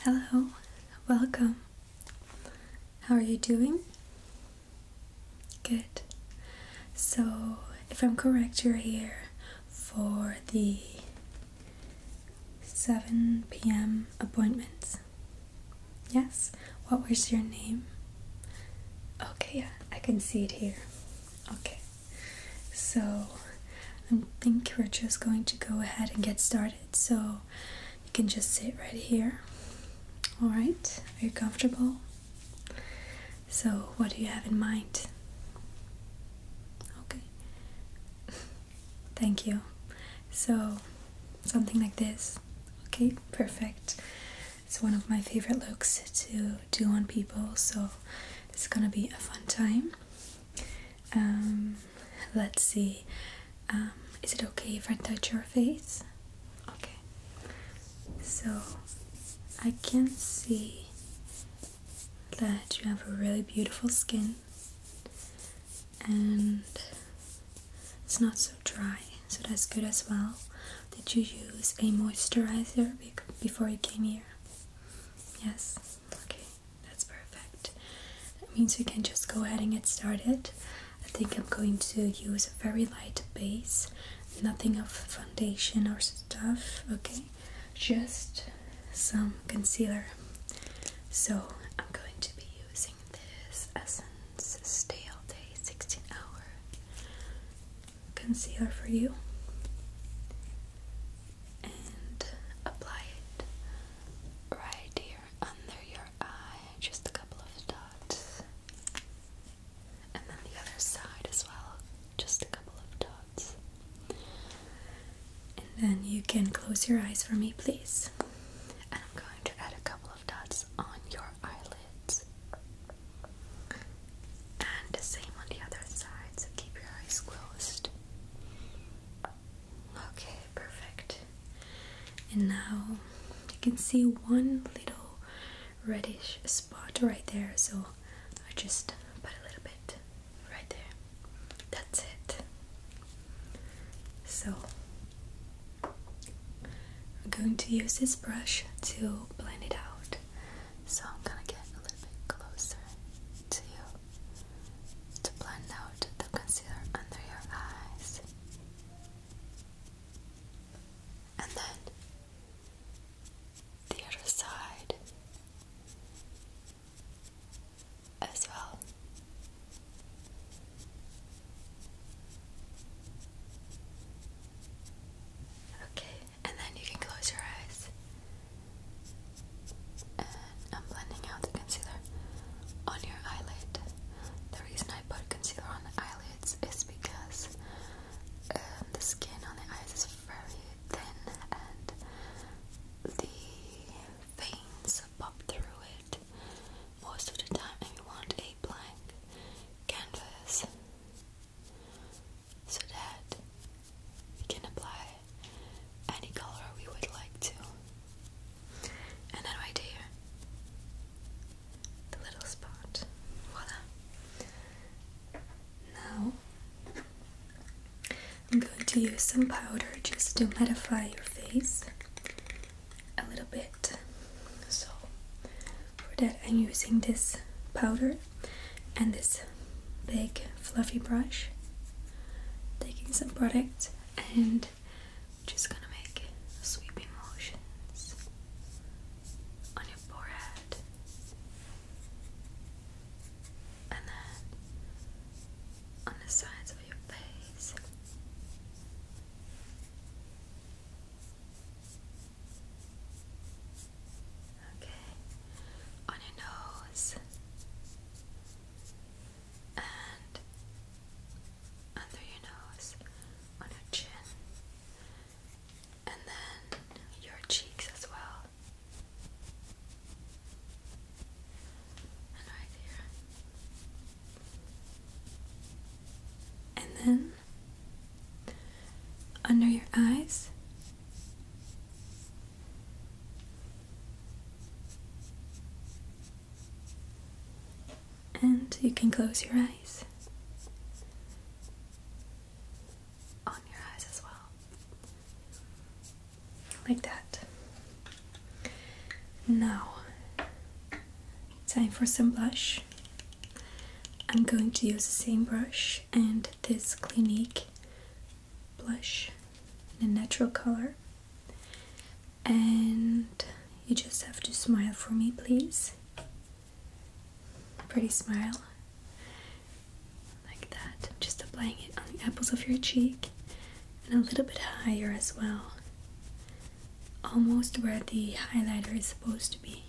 Hello, welcome. How are you doing? Good. So, if I'm correct, you're here for the 7 p.m. appointment. Yes? What was your name? Okay, yeah, I can see it here. Okay. So, I think we're just going to go ahead and get started. So, you can just sit right here. Alright, are you comfortable? So, what do you have in mind? Okay. Thank you. So, something like this. Okay, perfect. It's one of my favorite looks to do on people, so it's gonna be a fun time. Let's see. Is it okay if I touch your face? Okay. So, I can see that you have a really beautiful skin and it's not so dry, so that's good as well. Did you use a moisturizer before you came here? Yes? Okay, that's perfect. That means we can just go ahead and get started. I think I'm going to use a very light base, nothing of foundation or stuff, okay? Just some concealer. So I'm going to be using this Essence Stay All Day 16-hour concealer for you and apply it right here under your eye, just a couple of dots, and then the other side as well, just a couple of dots. And then you can close your eyes for me, please. And I'm going to add a couple of dots on your eyelids. And the same on the other side, so keep your eyes closed. Okay, perfect. And now you can see one little reddish spot right there, so I just put a little bit right there. That's it. So I'm going to use this brush to blend it out. So I'm gonna get a little bit closer to you to blend out the concealer under your eyes. And then the other side as well. Okay, and then you can close your eyes. And I'm blending out the concealer on your eyelid. The reason I put concealer on the eyelids is because the skin on the eyes is very thin and the veins pop through it most of the time, and we want a blank canvas so that we can apply any color we would like to. And then right here, the little spot. Voila. Now I'm going to use some powder just to mattify your face a little bit. So for that I'm using this powder and this big fluffy brush, taking some product and just gonna make sweeping motions on your forehead and then on the sides of your face. Okay, on your nose and under your nose, on your chin, and then your cheeks as well, and right here, and then under your eyes, and you can close your eyes. On your eyes as well. Like that. Now, time for some blush. I'm going to use the same brush and this Clinique blush in a natural color. And you just have to smile for me, please. Pretty smile. Like that. Just applying it on the apples of your cheek. And a little bit higher as well. Almost where the highlighter is supposed to be.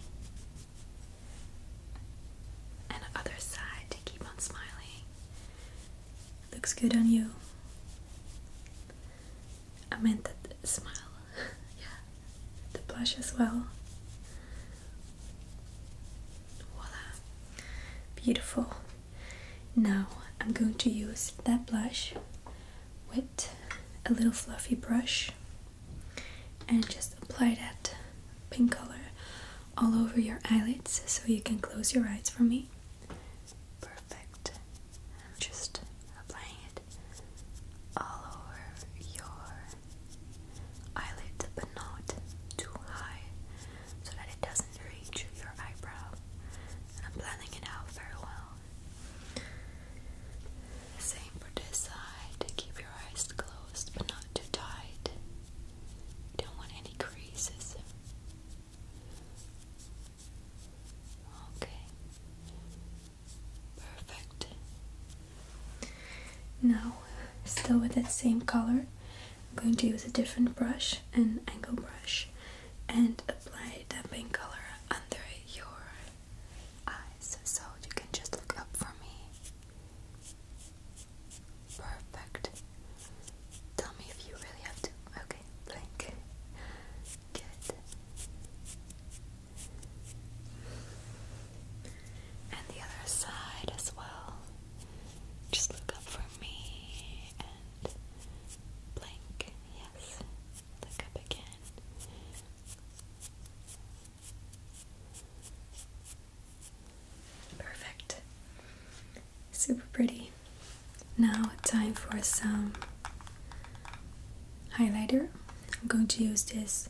And the other side to keep on smiling. Looks good on you. I meant that smile. Yeah. The blush as well. Voila. Beautiful. Now I'm going to use that blush with a little fluffy brush and just apply that pink color all over your eyelids so you can close your eyes for me. Perfect. I'm just applying it all over your eyelid, but not too high so that it doesn't reach your eyebrow. And I'm blending it out very well. Same for this side. Keep your eyes closed but not too tight. You don't want any creases. Okay. Perfect. Now, still with that same color, I'm going to use a different brush, an angle brush, and apply that pink color under your eyes so you can just look up for me. Perfect. Tell me if you really have to. Okay, blink. Good. And the other side as well. Just look up for me and blink. Yes. Look up again. Perfect. Super pretty. Now time for some highlighter. I'm going to use this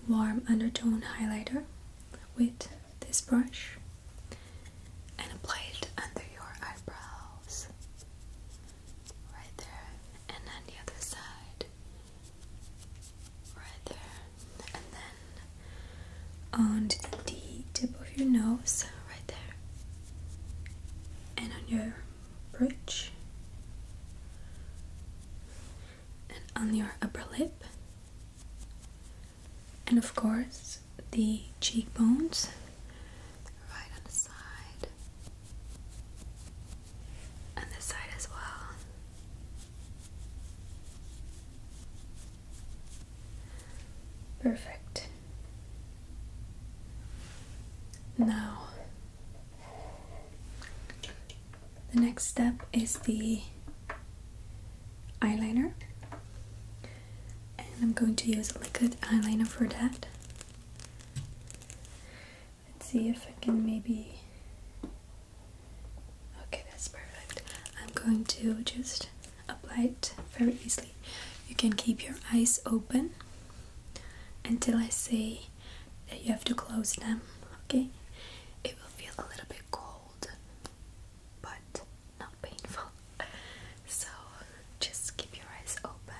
warm undertone highlighter with this brush and apply it under your eyebrows. Right there. And then the other side. Right there. And then on the tip of your nose. Right there. And on your bridge. And on your upper lip. And of course, the cheekbones. Right on the side. And this side as well. Perfect. Now, the next step is the eyeliner. And I'm going to use a liquid eyeliner for that. Let's see if I can maybe... Okay, that's perfect. I'm going to just apply it very easily. You can keep your eyes open until I say that you have to close them, okay? It will feel a little bit cold, but not painful. So just keep your eyes open.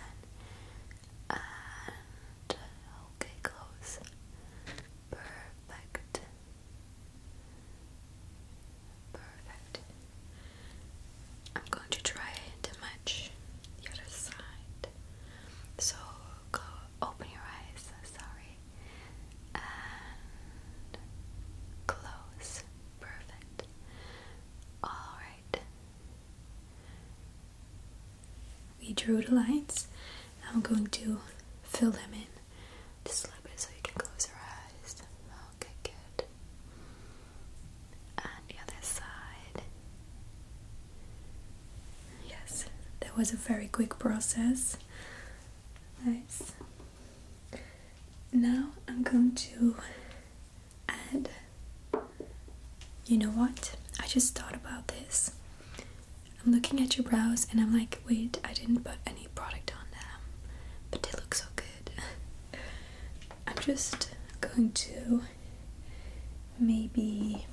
And okay, close. Perfect. Perfect. I'm going to try to match the other side. So go open your eyes, sorry. And close. Perfect. Alright. We drew the lines. Now I'm going to fill them in just a little bit so you can close your eyes. Okay, good. And the other side. Yes, that was a very quick process. Nice. Now I'm going to add, you know what? I just thought about this. I'm looking at your brows and I'm like, wait, I didn't put any product on them, but they look so good. I'm just going to maybe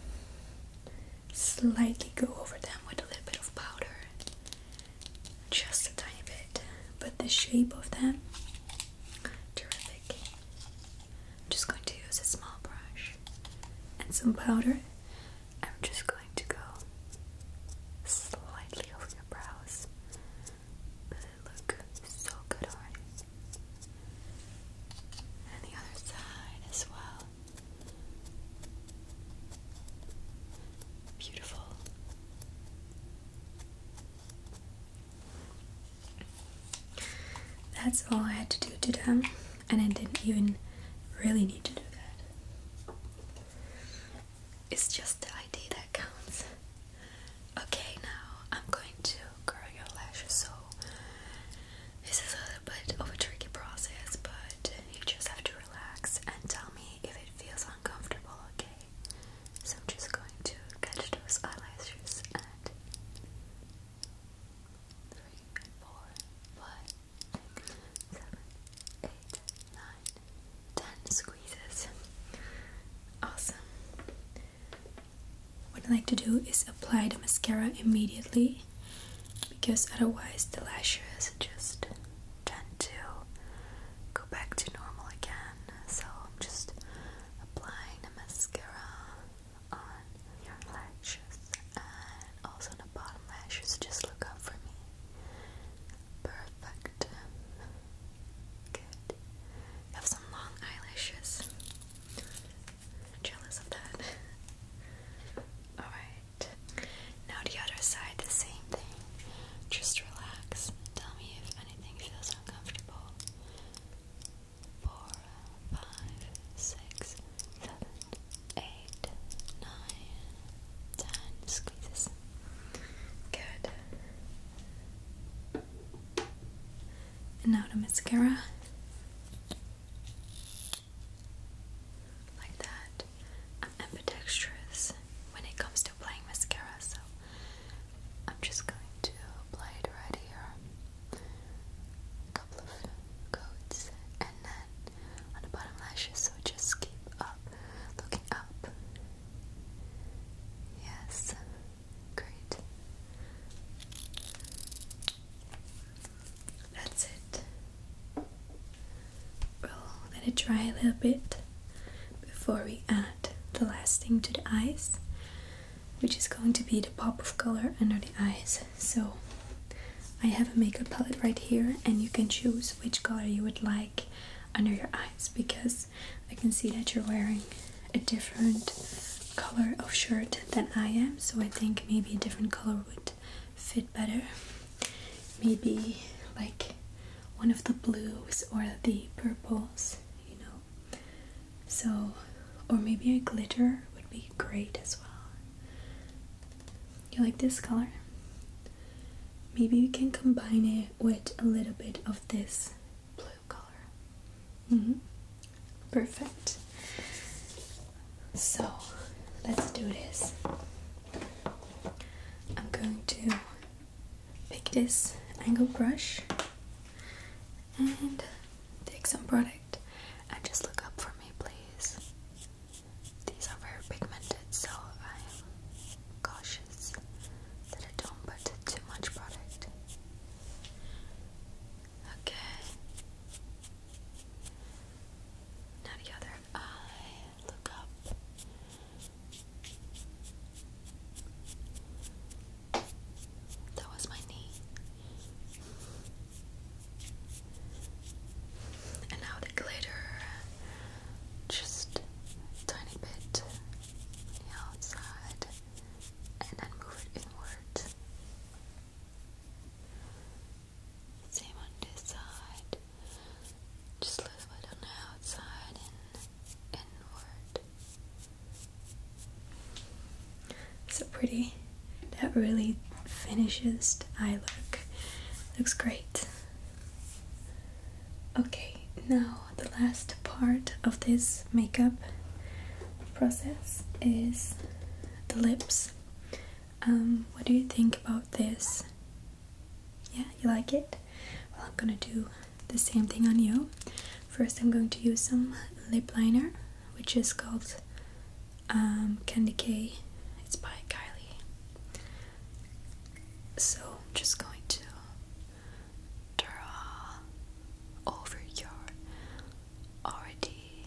slightly go over them with a little bit of powder, just a tiny bit, but the shape of them, terrific. I'm just going to use a small brush and some powder. I'm just going to go slightly over your brows, but they look so good already. And the other side as well. Beautiful. That's all I had to do to them, and I didn't even really need to do that. It's just the idea that counts. Okay, now I'm going to curl your lashes, so this is a little bit of a tricky process, but you just have to relax and tell me if it feels uncomfortable, okay? So I'm just going to catch those eyelashes and 3, 4, 5, 6, 7, 8, 9, 10 squeezes. Awesome. What I like to do is apply the mascara immediately, because otherwise the lashes just tend to go back to normal again. So I'm just applying the mascara on your lashes and also the bottom lashes. Just look up for me. Perfect. Good. You have some long eyelashes. Jealous of that. Alright. Now the other side, the same thing. Just relax. Tell me if anything feels uncomfortable. 4, 5, 6, 7, 8, 9, 10 squeezes. Good. And now the mascara. Like that. I'm ambidextrous when it comes to applying mascara, so I'm just going to apply it right here. A couple of coats, and then on the bottom lashes, so just keep up, looking up. Yes, great. That's it. We'll let it dry a little bit before we add the last thing to the eyes, which is going to be the pop of color under the eyes. So I have a makeup palette right here, and you can choose which color you would like under your eyes, because I can see that you're wearing a different color of shirt than I am, so I think maybe a different color would fit better. Maybe like one of the blues or the purples, you know. So, or maybe a glitter would be great as well. You like this color? Maybe we can combine it with a little bit of this blue color. Perfect. So, let's do this. I'm going to pick this angle brush and take some product and just look up for me, please. These are very pigmented, so I'm cautious that I don't put too much product. Okay. Now the other eye. Look up. That was my knee. And now the glitter. Just a tiny bit on the outside, and then move it inward. Same on this side. Just a little bit on the outside and inward. So pretty. That really finishes the eye look. Looks great. Okay, now the last part of this makeup process is the lips. What do you think about this? Yeah, you like it? Well, I'm gonna do the same thing on you. First, I'm going to use some lip liner, which is called Candy K. It's by Kylie. So I'm just going to draw over your already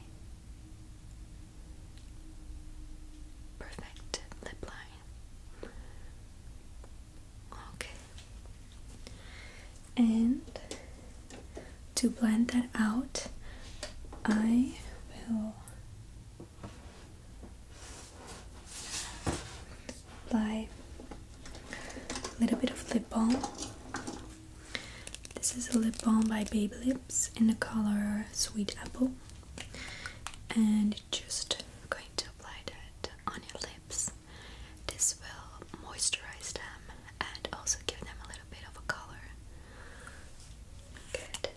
perfect lip line. Okay. And to blend that out, I will apply a little bit of lip balm. This is a lip balm by Baby Lips in the color Sweet Apple, and just going to apply that on your lips. This will moisturize them and also give them a little bit of a color. Good.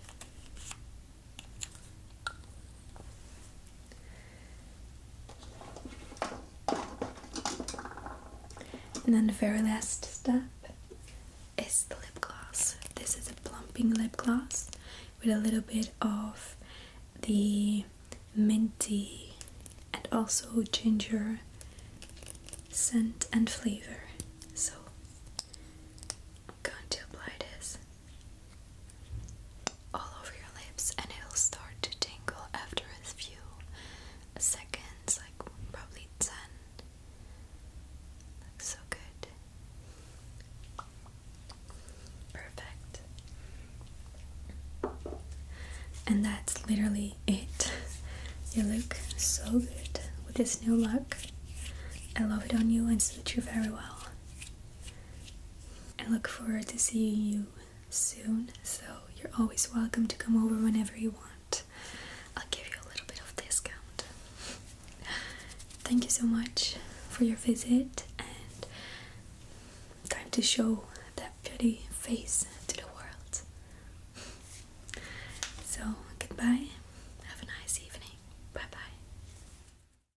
And then the very last step is the lip gloss. This is a plumping lip gloss with a little bit of the minty and also ginger scent and flavor. So I'm going to apply this all over your lips, and it'll start to tingle after a few seconds, like probably 10. Looks so good. Perfect. And that's literally it. You look so good with this new look. I love it on you and suits you very well. I look forward to seeing you soon, so you're always welcome to come over whenever you want. I'll give you a little bit of discount. Thank you so much for your visit, and time to show that pretty face to the world. So, goodbye.